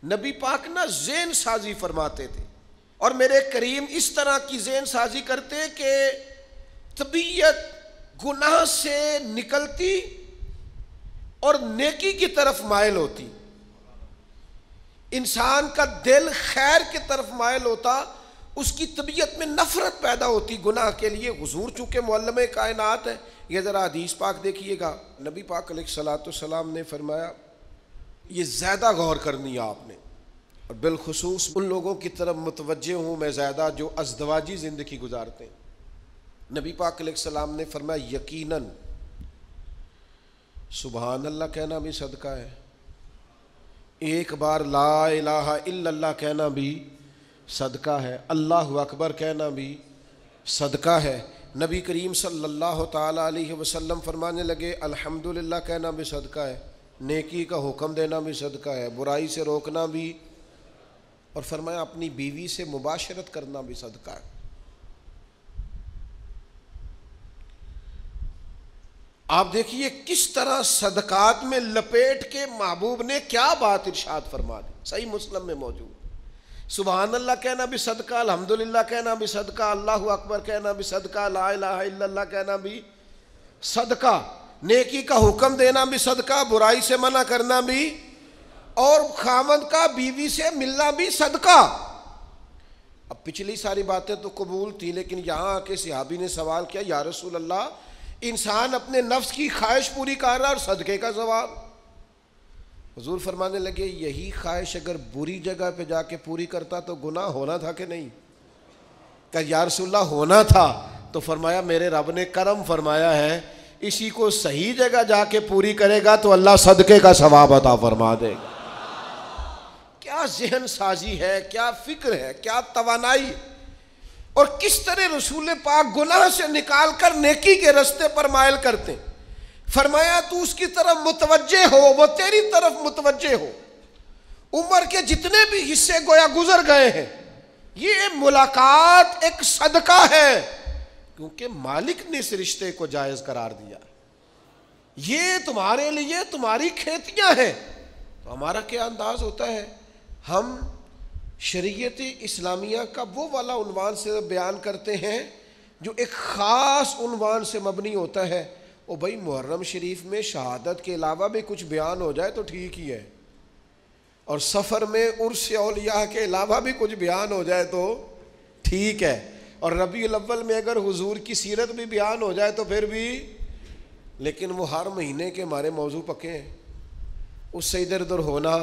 نبی پاک نا ذہن سازی فرماتے تھے، اور میرے کریم اس طرح کی ذہن سازی کرتے کہ طبیعت گناہ سے نکلتی اور نیکی کی طرف مائل ہوتی، انسان کا دل خیر کی طرف مائل ہوتا، اس کی طبیعت میں نفرت پیدا ہوتی گناہ کے لیے۔ حضور چونکہ معلم کائنات ہے، یہ ذرا حدیث پاک دیکھیے گا، نبی پاک علیہ الصلوۃ والسلام نے فرمایا، یہ زیادہ غور کرنی ہے آپ نے، اور بالخصوص ان لوگوں کی طرف متوجہ ہوں میں زیادہ جو ازدواجی زندگی گزارتے ہیں۔ نبی پاک علیہ السلام نے فرمایا یقیناً سبحان اللہ کہنا بھی صدقہ ہے، ایک بار لا الہ الا اللہ کہنا بھی صدقہ ہے، اللہ اکبر کہنا بھی صدقہ ہے۔ نبی کریم صلی اللہ تعالیٰ علیہ وسلم فرمانے لگے الحمدللہ کہنا بھی صدقہ ہے، نیکی کا حکم دینا بھی صدقہ ہے، برائی سے روکنا بھی، اور فرمایا اپنی بیوی سے مباشرت کرنا بھی صدقہ ہے۔ آپ دیکھیے کس طرح صدقات میں لپیٹ کے محبوب نے کیا بات ارشاد فرما دی، صحیح مسلم میں موجود۔ سبحان اللہ کہنا بھی صدقہ، الحمدللہ کہنا بھی صدقہ، اللہ اکبر کہنا بھی صدقہ، لا الہ الا اللہ کہنا بھی صدقہ، نیکی کا حکم دینا بھی صدقہ، برائی سے منع کرنا بھی، اور خاوند کا بیوی سے ملنا بھی صدقہ۔ اب پچھلی ساری باتیں تو قبول تھی، لیکن یہاں آ کے صحابی نے سوال کیا، یا رسول اللہ انسان اپنے نفس کی خواہش پوری کر رہا اور صدقے کا ثواب؟ حضور فرمانے لگے یہی خواہش اگر بری جگہ پہ جا کے پوری کرتا تو گناہ ہونا تھا کہ نہیں؟ کہ یا رسول اللہ ہونا تھا، تو فرمایا میرے رب نے کرم فرمایا ہے، اسی کو صحیح جگہ جا کے پوری کرے گا تو اللہ صدقے کا ثواب عطا فرما دے گا۔ کیا ذہن سازی ہے، کیا فکر ہے، کیا توانائی، اور کس طرح رسول پاک گناہ سے نکال کر نیکی کے رستے پر مائل کرتے ہیں۔ فرمایا تو اس کی طرف متوجہ ہو، وہ تیری طرف متوجہ ہو۔ عمر کے جتنے بھی حصے گویا گزر گئے ہیں، یہ ملاقات ایک صدقہ ہے، کیونکہ مالک نے اس رشتے کو جائز قرار دیا۔ یہ تمہارے لیے تمہاری کھیتیاں ہیں۔ تو ہمارا کیا انداز ہوتا ہے، ہم شریعت اسلامیہ کا وہ والا عنوان سے بیان کرتے ہیں جو ایک خاص عنوان سے مبنی ہوتا ہے۔ او بھائی محرم شریف میں شہادت کے علاوہ بھی کچھ بیان ہو جائے تو ٹھیک ہی ہے، اور سفر میں عرس اولیاء کے علاوہ بھی کچھ بیان ہو جائے تو ٹھیک ہے، اور ربیع الاول میں اگر حضور کی سیرت بھی بیان ہو جائے تو پھر بھی، لیکن وہ ہر مہینے کے ہمارے موضوع پکے ہیں، اس سے ادھر ادھر ہونا